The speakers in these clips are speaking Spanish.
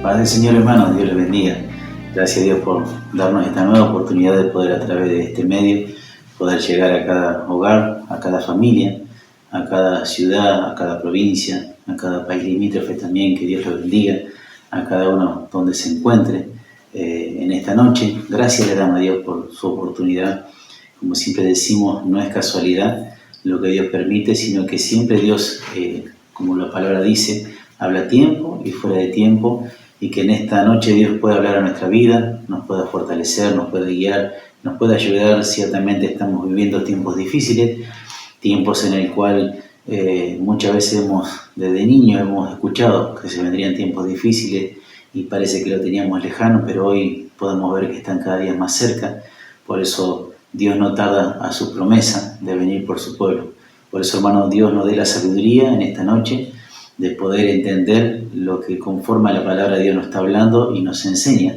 Paz del Señor, hermanos, Dios les bendiga. Gracias a Dios por darnos esta nueva oportunidad de poder a través de este medio poder llegar a cada hogar, a cada familia, a cada ciudad, a cada provincia, a cada país limítrofe también, que Dios los bendiga, a cada uno donde se encuentre en esta noche. Gracias le damos a Dios por su oportunidad. Como siempre decimos, no es casualidad lo que Dios permite, sino que siempre Dios, como la palabra dice, habla a tiempo y fuera de tiempo, y que en esta noche Dios pueda hablar a nuestra vida, nos pueda fortalecer, nos pueda guiar, nos pueda ayudar. Ciertamente estamos viviendo tiempos difíciles, tiempos en el cual muchas veces desde niños hemos escuchado que se vendrían tiempos difíciles y parece que lo teníamos lejano, pero hoy podemos ver que están cada día más cerca. Por eso Dios no tarda a su promesa de venir por su pueblo. Por eso, hermano, Dios nos dé la sabiduría en esta noche de poder entender lo que conforme a la palabra de Dios nos está hablando y nos enseña.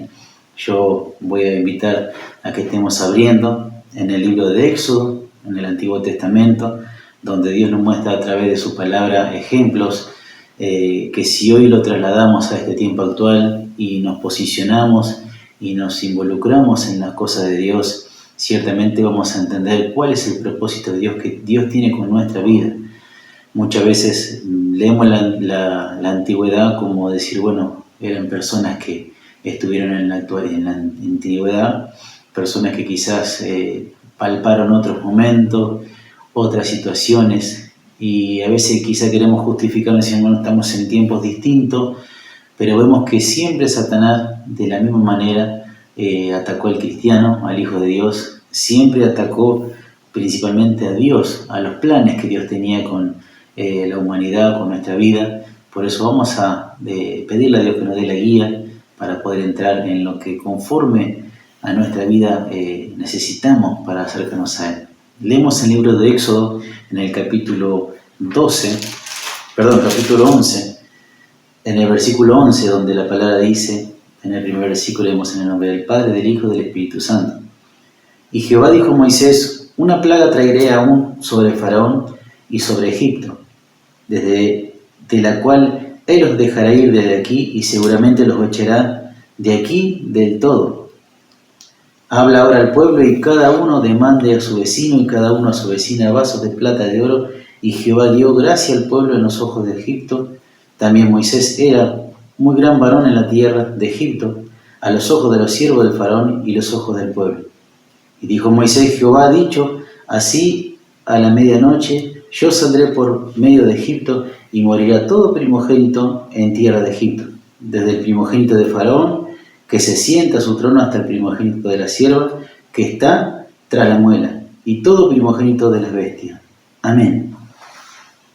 Yo voy a invitar a que estemos abriendo en el libro de Éxodo, en el Antiguo Testamento, donde Dios nos muestra a través de su palabra ejemplos que si hoy lo trasladamos a este tiempo actual y nos posicionamos y nos involucramos en las cosas de Dios, ciertamente vamos a entender cuál es el propósito de Dios que Dios tiene con nuestra vida. Muchas veces leemos la antigüedad como decir, bueno, eran personas que estuvieron en la antigüedad, personas que quizás palparon otros momentos, otras situaciones, y a veces quizás queremos justificarnos diciendo, bueno, estamos en tiempos distintos, pero vemos que siempre Satanás, de la misma manera, atacó al cristiano, al Hijo de Dios, siempre atacó principalmente a Dios, a los planes que Dios tenía con la humanidad, con nuestra vida. Por eso vamos a pedirle a Dios que nos dé la guía para poder entrar en lo que conforme a nuestra vida necesitamos para acercarnos a Él. Leemos el libro de Éxodo en el capítulo 11, en el versículo 11, donde la palabra dice, en el primer versículo leemos en el nombre del Padre, del Hijo y del Espíritu Santo. Y Jehová dijo a Moisés, una plaga traeré aún sobre Faraón y sobre Egipto, de la cual él los dejará ir desde aquí y seguramente los echará de aquí del todo. Habla ahora al pueblo y cada uno demande a su vecino y cada uno a su vecina vasos de plata y de oro. Y Jehová dio gracia al pueblo en los ojos de Egipto. También Moisés era muy gran varón en la tierra de Egipto, a los ojos de los siervos del faraón y los ojos del pueblo. Y dijo Moisés, Jehová ha dicho, así a la medianoche yo saldré por medio de Egipto y morirá todo primogénito en tierra de Egipto, desde el primogénito de Faraón, que se sienta a su trono, hasta el primogénito de la sierva, que está tras la muela, y todo primogénito de las bestias. Amén.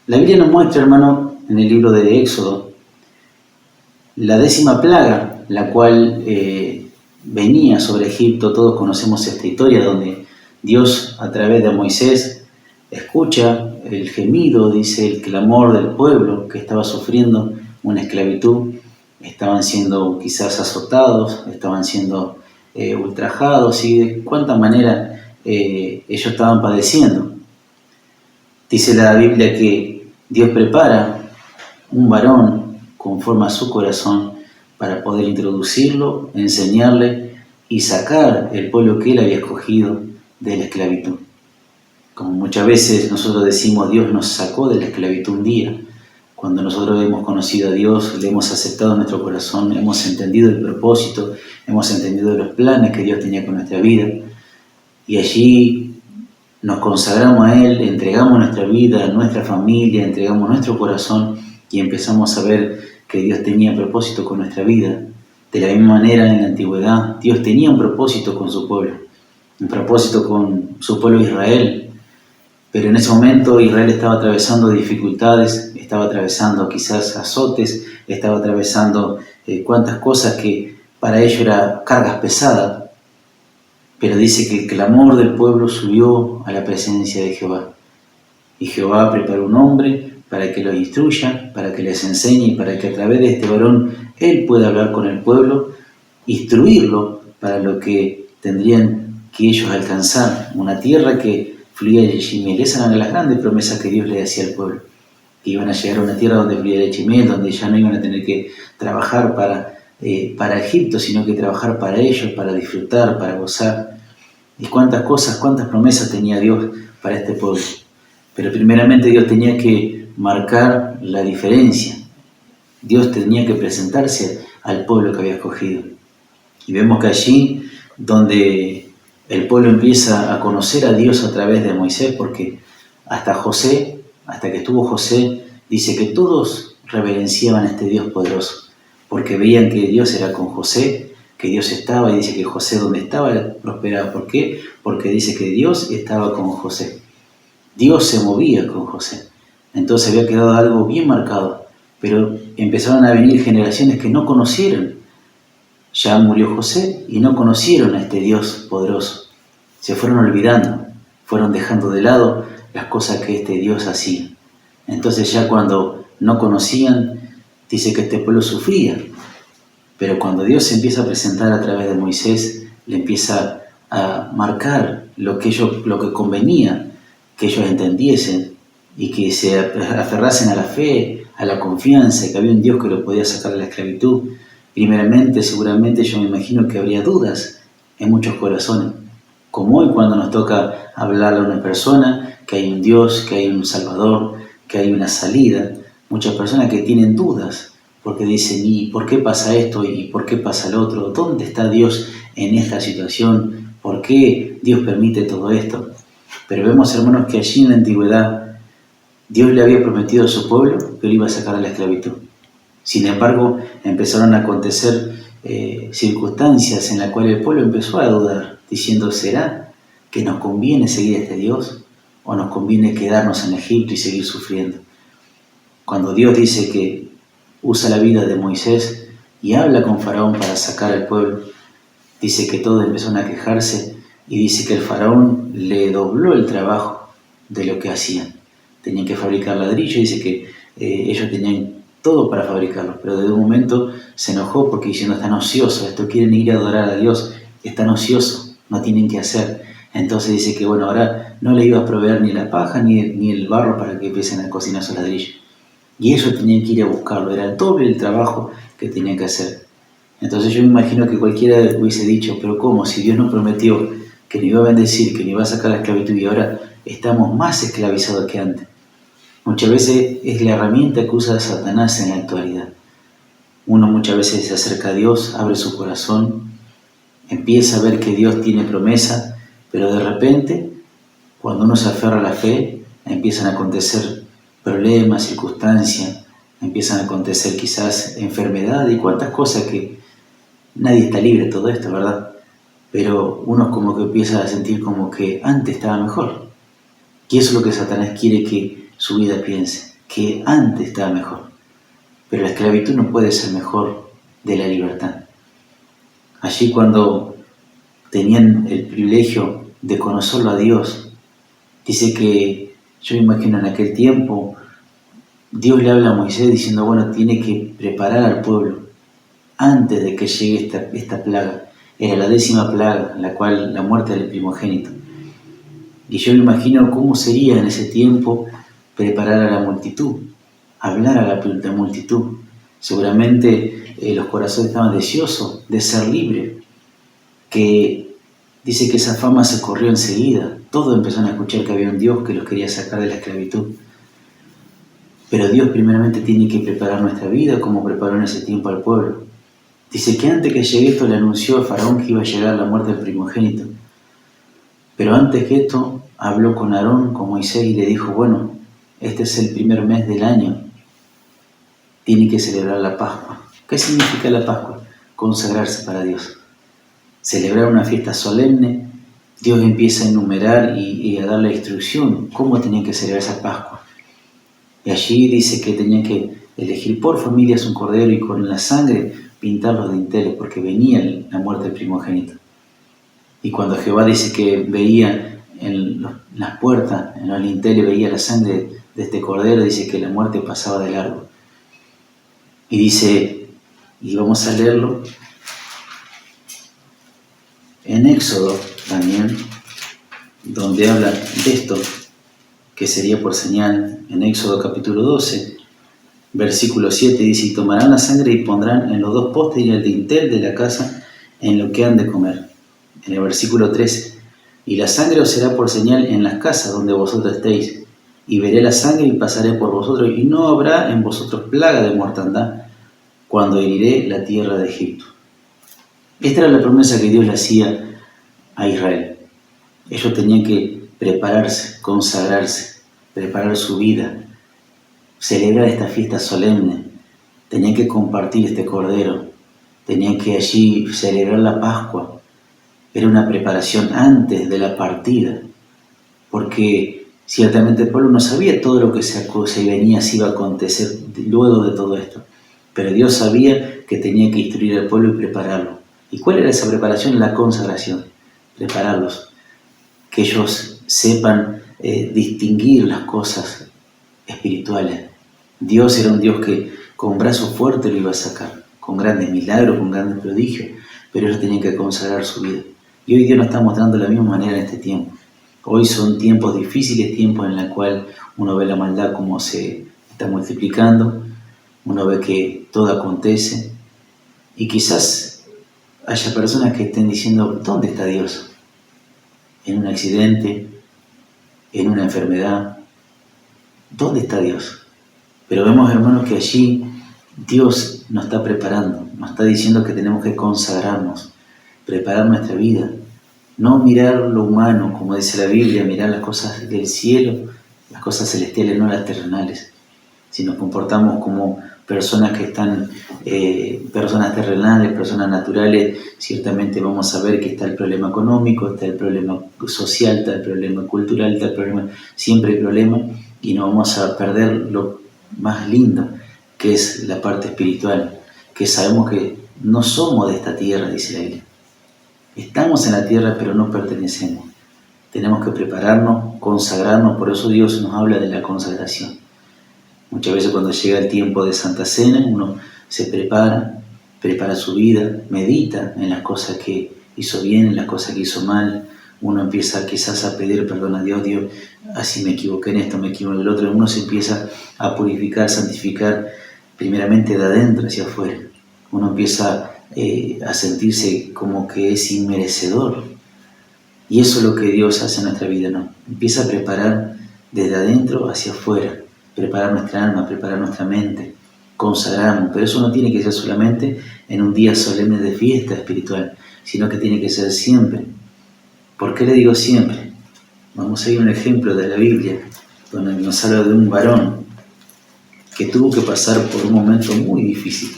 La Biblia nos muestra, hermano, en el libro de Éxodo, la 10ª plaga, la cual venía sobre Egipto. Todos conocemos esta historia donde Dios, a través de Moisés, escucha el gemido, dice, el clamor del pueblo que estaba sufriendo una esclavitud. Estaban siendo quizás azotados, estaban siendo ultrajados, y de cuánta manera ellos estaban padeciendo. Dice la Biblia que Dios prepara un varón conforme a su corazón para poder introducirlo, enseñarle y sacar el pueblo que él había escogido de la esclavitud. Como muchas veces nosotros decimos, Dios nos sacó de la esclavitud un día. Cuando nosotros hemos conocido a Dios, le hemos aceptado en nuestro corazón, hemos entendido el propósito, hemos entendido los planes que Dios tenía con nuestra vida, y allí nos consagramos a Él, entregamos nuestra vida, nuestra familia, entregamos nuestro corazón y empezamos a ver que Dios tenía propósito con nuestra vida. De la misma manera, en la antigüedad, Dios tenía un propósito con su pueblo, un propósito con su pueblo Israel. Pero en ese momento Israel estaba atravesando dificultades, estaba atravesando quizás azotes, estaba atravesando cuantas cosas que para ellos eran cargas pesadas. Pero dice que el clamor del pueblo subió a la presencia de Jehová. Y Jehová preparó un hombre para que los instruya, para que les enseñe y para que a través de este varón él pueda hablar con el pueblo, instruirlo para lo que tendrían que ellos alcanzar, una tierra que fluía leche y miel. Esas eran las grandes promesas que Dios le hacía al pueblo. Que iban a llegar a una tierra donde fluía leche y miel, donde ya no iban a tener que trabajar para para Egipto, sino que trabajar para ellos, para disfrutar, para gozar. Y cuántas cosas, cuántas promesas tenía Dios para este pueblo. Pero primeramente Dios tenía que marcar la diferencia. Dios tenía que presentarse al pueblo que había escogido. Y vemos que allí donde el pueblo empieza a conocer a Dios a través de Moisés, porque hasta que estuvo José, dice que todos reverenciaban a este Dios poderoso, porque veían que Dios era con José, que Dios estaba, y dice que José donde estaba prosperaba. ¿Por qué? Porque dice que Dios estaba con José. Dios se movía con José. Entonces había quedado algo bien marcado, pero empezaron a venir generaciones que no conocieron. Ya murió José y no conocieron a este Dios poderoso. Se fueron olvidando, fueron dejando de lado las cosas que este Dios hacía. Entonces ya cuando no conocían, dice que este pueblo sufría. Pero cuando Dios se empieza a presentar a través de Moisés, le empieza a marcar lo que convenía que ellos entendiesen y que se aferrasen a la fe, a la confianza, que había un Dios que lo podía sacar de la esclavitud. Primeramente, seguramente yo me imagino que habría dudas en muchos corazones, como hoy cuando nos toca hablarle a una persona que hay un Dios, que hay un Salvador, que hay una salida. Muchas personas que tienen dudas porque dicen, ¿y por qué pasa esto? ¿Y por qué pasa lo otro? ¿Dónde está Dios en esta situación? ¿Por qué Dios permite todo esto? Pero vemos, hermanos, que allí en la antigüedad Dios le había prometido a su pueblo que lo iba a sacar de la esclavitud. Sin embargo, empezaron a acontecer circunstancias en las cuales el pueblo empezó a dudar, diciendo, ¿será que nos conviene seguir a este Dios? ¿O nos conviene quedarnos en Egipto y seguir sufriendo? Cuando Dios dice que usa la vida de Moisés y habla con Faraón para sacar al pueblo, dice que todos empezaron a quejarse y dice que el Faraón le dobló el trabajo de lo que hacían. Tenían que fabricar ladrillos, dice que ellos tenían todo para fabricarlo, pero de un momento se enojó porque diciendo, están ociosos, esto quieren ir a adorar a Dios, están ociosos, no tienen que hacer. Entonces dice que bueno, ahora no le iba a proveer ni la paja ni el barro para que empiecen a cocinar sus ladrillos. Y ellos tenían que ir a buscarlo, era el doble el trabajo que tenían que hacer. Entonces yo me imagino que cualquiera hubiese dicho, pero ¿cómo? Si Dios nos prometió que nos iba a bendecir, que nos iba a sacar la esclavitud y ahora estamos más esclavizados que antes. Muchas veces es la herramienta que usa Satanás en la actualidad. Uno muchas veces se acerca a Dios, abre su corazón, empieza a ver que Dios tiene promesa, pero de repente, cuando uno se aferra a la fe, empiezan a acontecer problemas, circunstancias, empiezan a acontecer quizás enfermedades y cuantas cosas que nadie está libre de todo esto, ¿verdad? Pero uno como que empieza a sentir como que antes estaba mejor. Y eso es lo que Satanás quiere que su vida piense, que antes estaba mejor. Pero la esclavitud no puede ser mejor de la libertad. Allí cuando tenían el privilegio de conocerlo a Dios, dice que, yo me imagino en aquel tiempo, Dios le habla a Moisés diciendo, bueno, tiene que preparar al pueblo antes de que llegue esta plaga. Era la 10ª plaga, la cual la muerte del primogénito. Y yo me imagino cómo sería en ese tiempo preparar a la multitud, hablar a la multitud. Seguramente los corazones estaban deseosos de ser libres, que dice que esa fama se corrió enseguida. Todos empezaron a escuchar que había un Dios que los quería sacar de la esclavitud. Pero Dios primeramente tiene que preparar nuestra vida como preparó en ese tiempo al pueblo. Dice que antes que llegue esto le anunció a Faraón que iba a llegar la muerte del primogénito. Pero antes que esto habló con Aarón, con Moisés y le dijo, bueno, este es el primer mes del año, tiene que celebrar la Pascua. ¿Qué significa la Pascua? Consagrarse para Dios. Celebrar una fiesta solemne. Dios empieza a enumerar y a dar la instrucción cómo tenían que celebrar esa Pascua. Y allí dice que tenían que elegir por familias un cordero y con la sangre pintar los dinteles, porque venía la muerte del primogénito. Y cuando Jehová dice que veía en las puertas, en los dinteles, veía la sangre de este cordero, dice que la muerte pasaba de largo. Y dice, y vamos a leerlo, en Éxodo también, donde habla de esto, que sería por señal, en Éxodo capítulo 12, Versículo 7 dice, y tomarán la sangre y pondrán en los dos postes y en el dintel de la casa en lo que han de comer. En el versículo 13, y la sangre os será por señal en las casas donde vosotros estéis, y veré la sangre y pasaré por vosotros, y no habrá en vosotros plaga de mortandad cuando heriré la tierra de Egipto. Esta era la promesa que Dios le hacía a Israel. Ellos tenían que prepararse, consagrarse, preparar su vida, celebrar esta fiesta solemne, tenían que compartir este cordero, tenían que allí celebrar la Pascua. Era una preparación antes de la partida, porque ciertamente el pueblo no sabía todo lo que se venía, se iba a acontecer luego de todo esto, pero Dios sabía que tenía que instruir al pueblo y prepararlo. ¿Y cuál era esa preparación? La consagración, prepararlos, que ellos sepan distinguir las cosas espirituales. Dios era un Dios que con brazo fuerte lo iba a sacar, con grandes milagros, con grandes prodigios, pero ellos tenían que consagrar su vida. Y hoy Dios nos está mostrando de la misma manera en este tiempo. Hoy son tiempos difíciles, tiempos en los cuales uno ve la maldad como se está multiplicando, uno ve que todo acontece, y quizás haya personas que estén diciendo, ¿dónde está Dios? En un accidente, en una enfermedad, ¿dónde está Dios? Pero vemos, hermanos, que allí Dios nos está preparando, nos está diciendo que tenemos que consagrarnos, preparar nuestra vida, no mirar lo humano, como dice la Biblia, mirar las cosas del cielo, las cosas celestiales, no las terrenales. Si nos comportamos como personas que están, personas terrenales, personas naturales, ciertamente vamos a ver que está el problema económico, está el problema social, está el problema cultural, está el problema, siempre hay problema, y no vamos a perder lo más lindo, que es la parte espiritual, que sabemos que no somos de esta tierra, dice la Biblia. Estamos en la tierra, pero no pertenecemos. Tenemos que prepararnos, consagrarnos, por eso Dios nos habla de la consagración. Muchas veces cuando llega el tiempo de Santa Cena, uno se prepara su vida, medita en las cosas que hizo bien, en las cosas que hizo mal. Uno empieza quizás a pedir perdón a Dios, Dios, así me equivoqué en esto, me equivoqué en el otro. Uno se empieza a purificar, santificar, primeramente de adentro hacia afuera. Uno empieza a sentirse como que es inmerecedor. Y eso es lo que Dios hace en nuestra vida, ¿no? Empieza a preparar desde adentro hacia afuera, preparar nuestra alma, preparar nuestra mente, consagrarnos. Pero eso no tiene que ser solamente en un día solemne de fiesta espiritual, sino que tiene que ser siempre. ¿Por qué le digo siempre? Vamos a ir a un ejemplo de la Biblia, donde nos habla de un varón que tuvo que pasar por un momento muy difícil.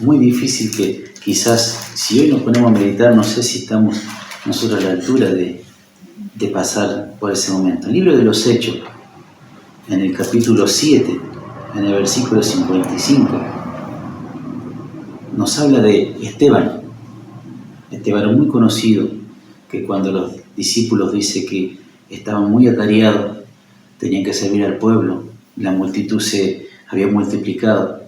Muy difícil, que quizás si hoy nos ponemos a meditar, no sé si estamos nosotros a la altura de pasar por ese momento. El libro de los Hechos, en el capítulo 7, en el versículo 55, nos habla de Esteban, este varón muy conocido, que cuando los discípulos dice que estaban muy atareados, tenían que servir al pueblo, la multitud se había multiplicado.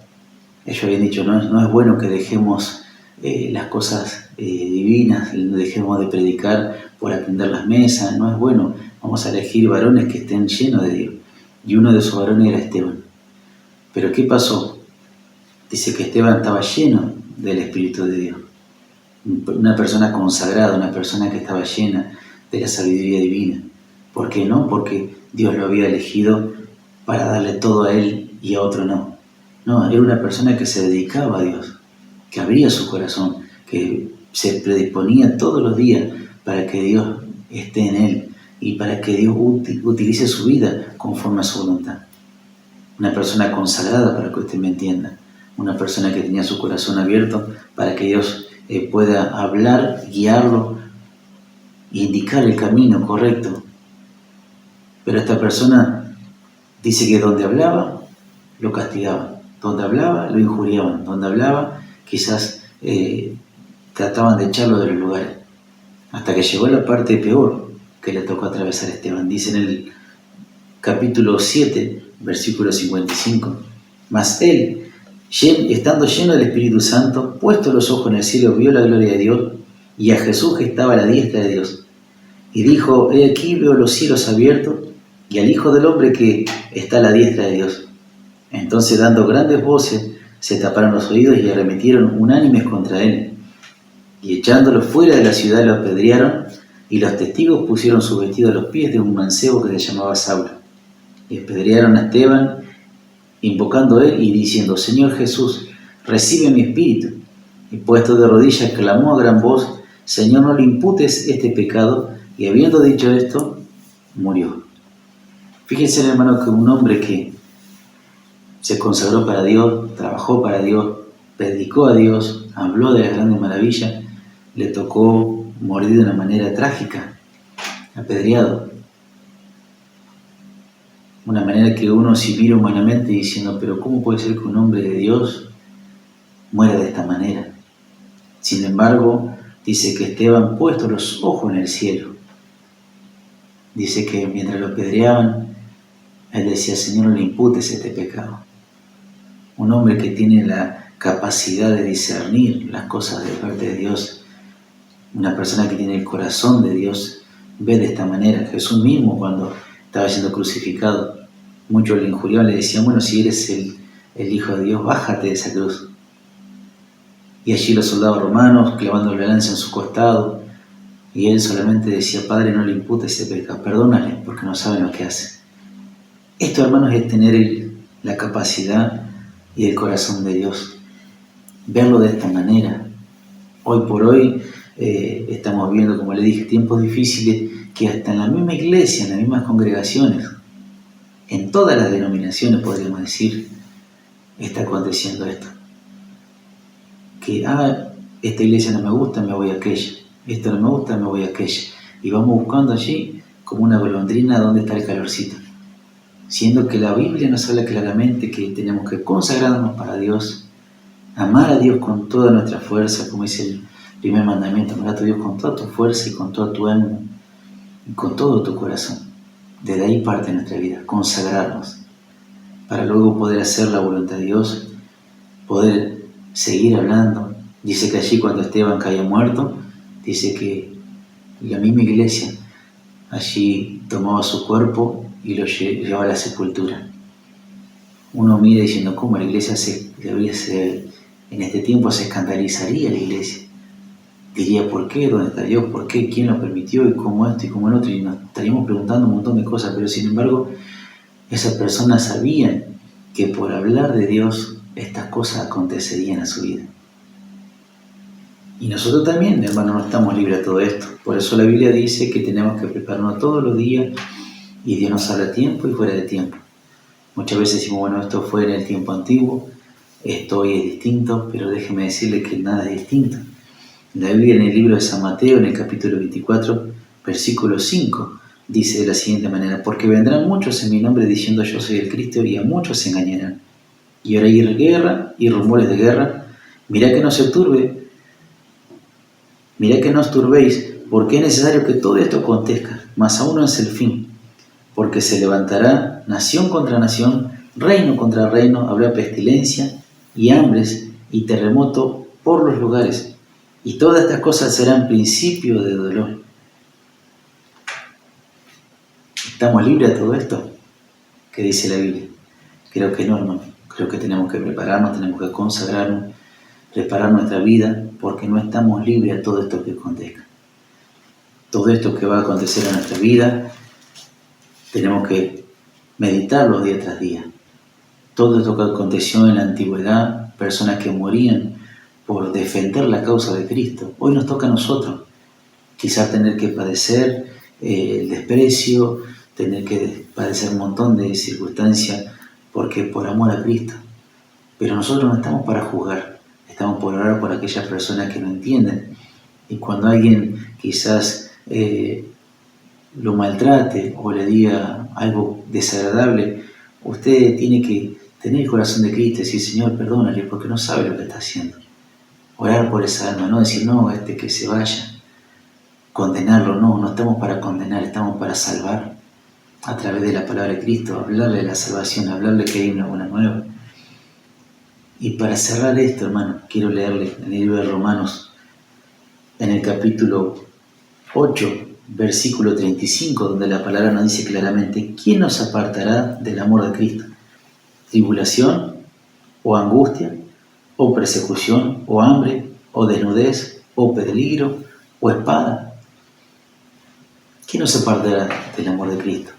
Ellos habían dicho, no es bueno que dejemos las cosas divinas, dejemos de predicar por atender las mesas, no es bueno, vamos a elegir varones que estén llenos de Dios. Y uno de esos varones era Esteban. Pero ¿qué pasó? Dice que Esteban estaba lleno del Espíritu de Dios. Una persona consagrada, una persona que estaba llena de la sabiduría divina. ¿Por qué no? Porque Dios lo había elegido para darle todo a él y a otro no. No, era una persona que se dedicaba a Dios, que abría su corazón, que se predisponía todos los días para que Dios esté en él y para que Dios utilice su vida conforme a su voluntad. Una persona consagrada, para que usted me entienda. Una persona que tenía su corazón abierto para que Dios pueda hablar, guiarlo e indicar el camino correcto. Pero esta persona dice que donde hablaba, lo castigaban. Donde hablaba, lo injuriaban. Donde hablaba, quizás trataban de echarlo de los lugares. Hasta que llegó la parte peor que le tocó atravesar a Esteban. Dice en el capítulo 7, versículo 55. Mas él, estando lleno del Espíritu Santo, puesto los ojos en el cielo, vio la gloria de Dios y a Jesús que estaba a la diestra de Dios. Y dijo, he aquí veo los cielos abiertos y al Hijo del Hombre que está a la diestra de Dios. Entonces, dando grandes voces, se taparon los oídos y arremetieron unánimes contra él. Y echándolo fuera de la ciudad lo apedrearon, y los testigos pusieron su vestido a los pies de un mancebo que se llamaba Saulo. Y apedrearon a Esteban, invocando él y diciendo: Señor Jesús, recibe mi espíritu. Y puesto de rodillas clamó a gran voz: Señor, no le imputes este pecado. Y habiendo dicho esto, murió. Fíjense, hermano, que un hombre que se consagró para Dios, trabajó para Dios, predicó a Dios, habló de las grandes maravillas, le tocó morir de una manera trágica, apedreado. Una manera que uno si mira humanamente diciendo: pero ¿cómo puede ser que un hombre de Dios muera de esta manera? Sin embargo, dice que Esteban, puesto los ojos en el cielo, dice que mientras lo apedreaban, él decía: Señor, no le imputes este pecado. Un hombre que tiene la capacidad de discernir las cosas de parte de Dios, una persona que tiene el corazón de Dios, ve de esta manera. Jesús mismo, cuando estaba siendo crucificado, muchos le injuriaban, le decían: bueno, si eres el Hijo de Dios, bájate de esa cruz. Y allí los soldados romanos clavando la lanza en su costado, y él solamente decía: Padre, no le imputes ese pecado, perdónale, porque no saben lo que hacen. Esto, hermanos, es tener la capacidad y el corazón de Dios, verlo de esta manera. Hoy por hoy estamos viendo, como le dije, tiempos difíciles que hasta en la misma iglesia, en las mismas congregaciones, en todas las denominaciones, podríamos decir, está aconteciendo esto. Que, esta iglesia no me gusta, me voy a aquella. Esto no me gusta, me voy a aquella. Y vamos buscando allí, como una golondrina, dónde está el calorcito. Siendo que la Biblia nos habla claramente que tenemos que consagrarnos para Dios, amar a Dios con toda nuestra fuerza, como dice el primer mandamiento: amar a tu Dios con toda tu fuerza y con toda tu alma y con todo tu corazón. Desde ahí parte nuestra vida, consagrarnos, para luego poder hacer la voluntad de Dios, poder seguir hablando. Dice que allí, cuando Esteban caía muerto, dice que la misma iglesia allí tomaba su cuerpo y lo llevaba a la sepultura. Uno mira diciendo: ¿cómo la iglesia en este tiempo se escandalizaría la iglesia? Diría: ¿por qué? ¿Dónde está Dios? ¿Por qué? ¿Quién lo permitió? ¿Y cómo esto y cómo el otro? Y nos estaríamos preguntando un montón de cosas, pero sin embargo, esas personas sabían que por hablar de Dios, estas cosas acontecerían a su vida. Y nosotros también, hermanos, no estamos libres de todo esto. Por eso la Biblia dice que tenemos que prepararnos todos los días, y Dios nos habla a tiempo y fuera de tiempo. Muchas veces decimos: bueno, esto fue en el tiempo antiguo, esto hoy es distinto, pero déjeme decirle que nada es distinto. La Biblia, en el libro de San Mateo, en el capítulo 24, versículo 5, dice de la siguiente manera: porque vendrán muchos en mi nombre diciendo: yo soy el Cristo, y a muchos se engañarán. Y ahora hay guerra y rumores de guerra. Mirá que no se turbe, mirá que no os turbéis, porque es necesario que todo esto acontezca, mas aún no es el fin. Porque se levantará nación contra nación, reino contra reino, habrá pestilencia y hambres y terremoto por los lugares. Y todas estas cosas serán principio de dolor. ¿Estamos libres de todo esto? ¿Qué dice la Biblia? Creo que no, hermano. Creo que tenemos que prepararnos, tenemos que consagrarnos, preparar nuestra vida, porque no estamos libres de todo esto que acontezca. Todo esto que va a acontecer en nuestra vida, tenemos que meditarlo día tras día. Todo esto que aconteció en la antigüedad, personas que morían por defender la causa de Cristo, hoy nos toca a nosotros. Quizás tener que padecer el desprecio, tener que padecer un montón de circunstancias, porque por amor a Cristo. Pero nosotros no estamos para juzgar, estamos por orar por aquellas personas que no entienden. Y cuando alguien quizás lo maltrate o le diga algo desagradable, usted tiene que tener el corazón de Cristo y decir: Señor, perdónale, porque no sabe lo que está haciendo. Orar por esa alma, no decir: no, que se vaya, condenarlo. No estamos para condenar, estamos para salvar a través de la palabra de Cristo, hablarle de la salvación, hablarle que hay una buena nueva. Y para cerrar esto, hermano, quiero leerle en el libro de Romanos, en el capítulo 8, versículo 35, donde la palabra nos dice claramente: ¿quién nos apartará del amor de Cristo? ¿Tribulación o angustia o persecución o hambre o desnudez o peligro o espada? ¿Quién nos apartará del amor de Cristo?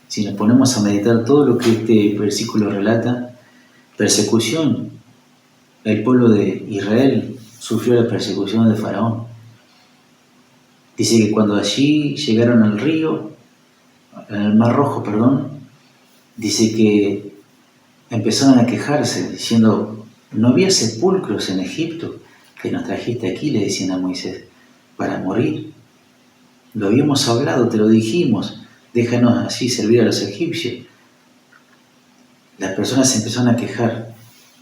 Si nos ponemos a meditar todo lo que este versículo relata, persecución. El pueblo de Israel sufrió la persecución de Faraón. Dice que cuando allí llegaron al río, al Mar Rojo, dice que empezaron a quejarse diciendo: ¿no había sepulcros en Egipto que nos trajiste aquí? Le decían a Moisés, para morir. Lo habíamos hablado, te lo dijimos, déjanos así servir a los egipcios. Las personas se empezaron a quejar,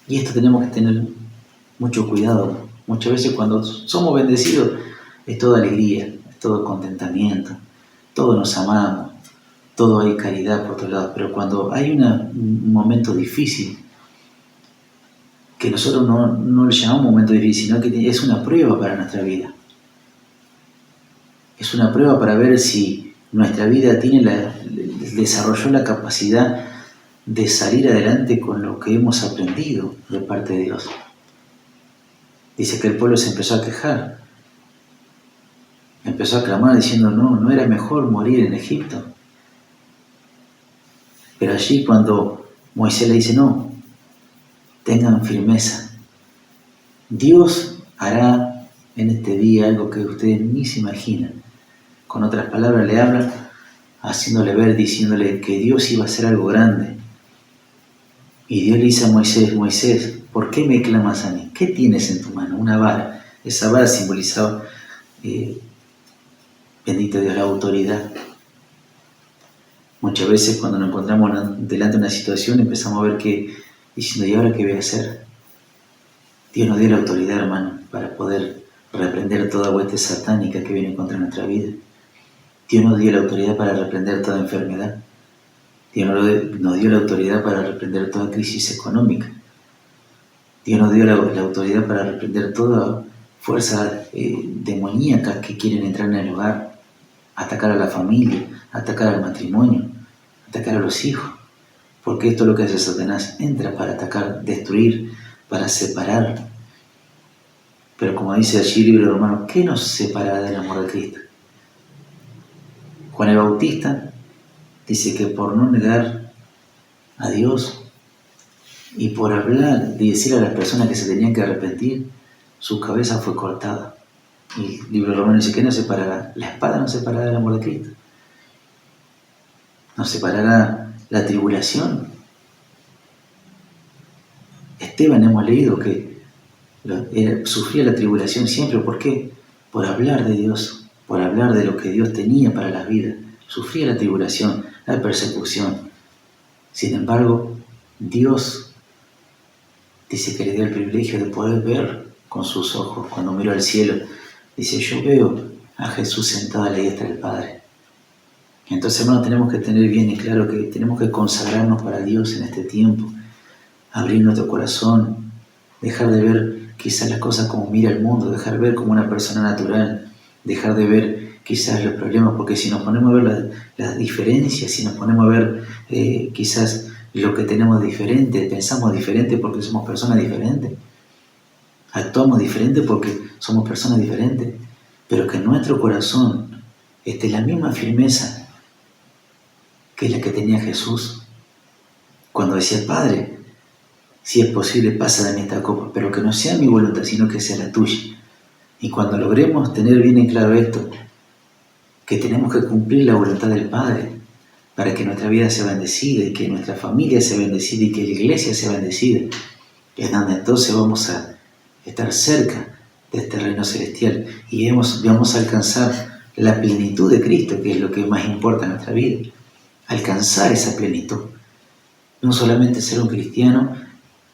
y esto tenemos que tener mucho cuidado. Muchas veces cuando somos bendecidos es toda alegría, es todo contentamiento, todos nos amamos, todo hay caridad por todos lados, pero cuando hay un momento difícil, que nosotros no le llamamos momento difícil, sino que es una prueba para nuestra vida. Es una prueba para ver si nuestra vida desarrolló la capacidad de salir adelante con lo que hemos aprendido de parte de Dios. Dice que el pueblo se empezó a quejar, empezó a clamar diciendo: no era mejor morir en Egipto. Pero allí cuando Moisés le dice: no, tengan firmeza, Dios hará en este día algo que ustedes ni se imaginan. Con otras palabras, le habla haciéndole ver, diciéndole que Dios iba a hacer algo grande. Y Dios le dice a Moisés: Moisés, ¿por qué me clamas a mí? ¿Qué tienes en tu mano? Una vara. Esa vara simbolizaba, bendito Dios, la autoridad. Muchas veces cuando nos encontramos delante de una situación empezamos a ver diciendo: ¿y ahora qué voy a hacer? Dios nos dio la autoridad, hermano, para poder reprender toda hueste satánica que viene contra nuestra vida. Dios nos dio la autoridad para reprender toda enfermedad. Dios nos dio la autoridad para reprender toda crisis económica. Dios nos dio la autoridad para reprender toda fuerza demoníaca que quieren entrar en el hogar, atacar a la familia, atacar al matrimonio, atacar a los hijos. Porque esto es lo que hace Satanás: entra para atacar, destruir, para separar. Pero como dice allí el libro de Romanos, ¿qué nos separará del amor de Cristo? Juan el Bautista dice que por no negar a Dios y por hablar y decir a las personas que se tenían que arrepentir, su cabeza fue cortada. Y el libro de Romanos dice: ¿qué nos separará? La espada nos separará del amor de Cristo. Nos separará la tribulación. Esteban, hemos leído que sufría la tribulación siempre. ¿Por qué? Por hablar de Dios, por hablar de lo que Dios tenía para las vidas. Sufría la tribulación, la persecución. Sin embargo, Dios dice que le dio el privilegio de poder ver con sus ojos. Cuando miró al cielo, dice: yo veo a Jesús sentado a la diestra del Padre. Entonces, hermanos, tenemos que tener bien y claro que tenemos que consagrarnos para Dios en este tiempo, abrir nuestro corazón, dejar de ver quizás las cosas como mira el mundo, dejar de ver como una persona natural, dejar de ver quizás los problemas, porque si nos ponemos a ver las diferencias, si nos ponemos a ver quizás lo que tenemos diferente, pensamos diferente porque somos personas diferentes, actuamos diferente porque somos personas diferentes, pero que en nuestro corazón esté la misma firmeza que la que tenía Jesús cuando decía: Padre, si es posible, pasa de mí esta copa, pero que no sea mi voluntad, sino que sea la tuya. Y cuando logremos tener bien en claro esto, que tenemos que cumplir la voluntad del Padre para que nuestra vida sea bendecida y que nuestra familia sea bendecida y que la iglesia sea bendecida, es donde entonces vamos a estar cerca de este reino celestial y vamos a alcanzar la plenitud de Cristo, que es lo que más importa en nuestra vida. Alcanzar esa plenitud. No solamente ser un cristiano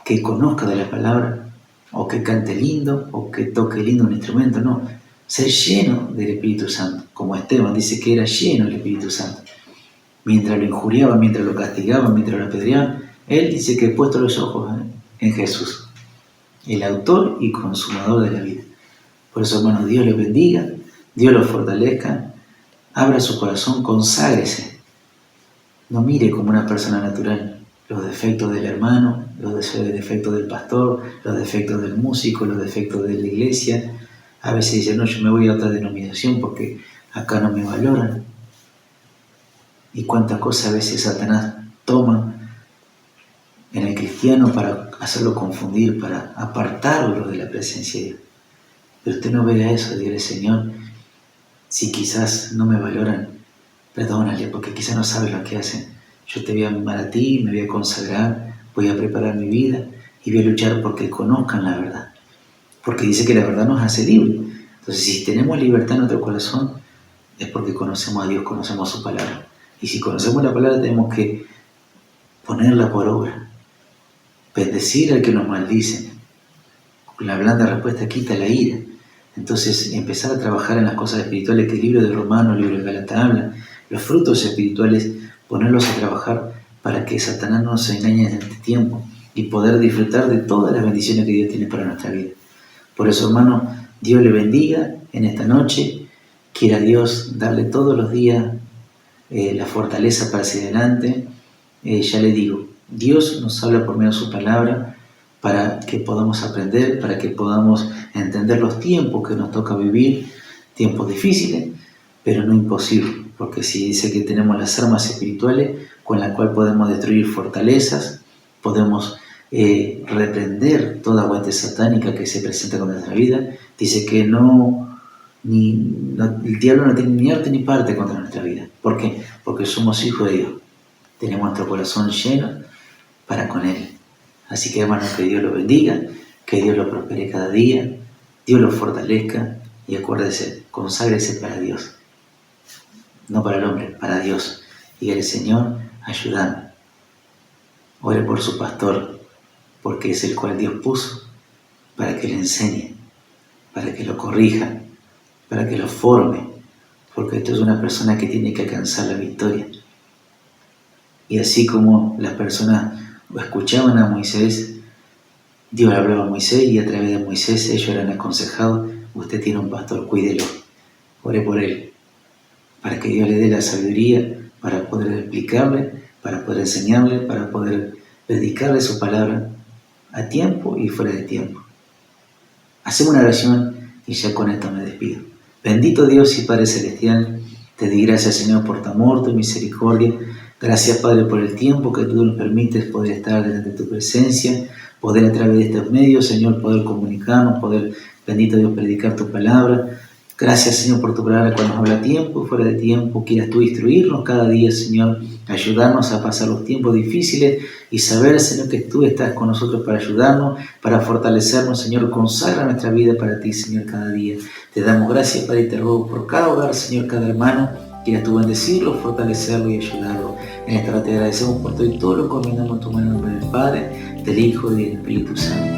que conozca de la palabra, o que cante lindo, o que toque lindo un instrumento, no. Ser lleno del Espíritu Santo, como Esteban dice que era lleno del Espíritu Santo. Mientras lo injuriaban, mientras lo castigaban, mientras lo apedreaban, él dice que he puesto los ojos en Jesús, el autor y consumador de la vida. Por eso, hermanos, Dios les bendiga, Dios los fortalezca, abra su corazón, conságrese. No mire como una persona natural los defectos del hermano, los defectos del pastor, los defectos del músico, los defectos de la iglesia. A veces dice, no, yo me voy a otra denominación porque acá no me valoran. Y cuántas cosas a veces Satanás toma en el cristiano para hacerlo confundir, para apartarlo de la presencia de Dios. Pero usted no vea eso, dígale, Señor, si quizás no me valoran, perdónale, porque quizás no sabes lo que hacen. Yo te voy a amar a ti, me voy a consagrar, voy a preparar mi vida y voy a luchar porque conozcan la verdad. Porque dice que la verdad nos hace libres. Entonces, si tenemos libertad en nuestro corazón, es porque conocemos a Dios, conocemos su palabra. Y si conocemos la palabra, tenemos que ponerla por obra. Bendecir al que nos maldice. La blanda respuesta quita la ira. Entonces, empezar a trabajar en las cosas espirituales que el libro de Romanos, el libro de Gálatas habla, los frutos espirituales, ponerlos a trabajar para que Satanás no se engañe en este tiempo y poder disfrutar de todas las bendiciones que Dios tiene para nuestra vida. Por eso, hermano, Dios le bendiga en esta noche. Quiera Dios darle todos los días la fortaleza para hacia adelante. Ya le digo, Dios nos habla por medio de su palabra para que podamos aprender, para que podamos entender los tiempos que nos toca vivir, tiempos difíciles, pero no imposibles, porque si dice que tenemos las armas espirituales con las cuales podemos destruir fortalezas, podemos reprender toda hueste satánica que se presenta con nuestra vida. Dice que el diablo no tiene ni arte ni parte contra nuestra vida. ¿Por qué? Porque somos hijos de Dios. Tenemos nuestro corazón lleno para con Él. Así que, hermanos, que Dios lo bendiga, que Dios lo prospere cada día, Dios lo fortalezca y acuérdese, conságrese para Dios. No para el hombre, para Dios. Dígale, Señor, ayúdame. Ore por su pastor, porque es el cual Dios puso para que le enseñe, para que lo corrija, para que lo forme, porque esto es una persona que tiene que alcanzar la victoria. Y así como las personas escuchaban a Moisés, Dios hablaba a Moisés y a través de Moisés ellos eran aconsejados, usted tiene un pastor, cuídelo, ore por él, para que Dios le dé la sabiduría para poder explicarle, para poder enseñarle, para poder predicarle su palabra a tiempo y fuera de tiempo. Hacemos una oración y ya con esto me despido. Bendito Dios y Padre Celestial, te di gracias, Señor, por tu amor, tu misericordia. Gracias, Padre, por el tiempo que tú nos permites poder estar delante de tu presencia, poder a través de estos medios, Señor, poder comunicarnos, poder, bendito Dios, predicar tu palabra. Gracias, Señor, por tu palabra cuando nos habla a tiempo y fuera de tiempo. Quieras tú instruirnos cada día, Señor, ayudarnos a pasar los tiempos difíciles y saber, Señor, que tú estás con nosotros para ayudarnos, para fortalecernos, Señor. Consagra nuestra vida para ti, Señor, cada día. Te damos gracias, Padre, y te ruego por cada hogar, Señor, cada hermano. Quieras tú bendecirlo, fortalecerlo y ayudarlo. En esta hora te agradecemos por todo y todo lo encomendamos en tu mano, en nombre del Padre, del Hijo y del Espíritu Santo.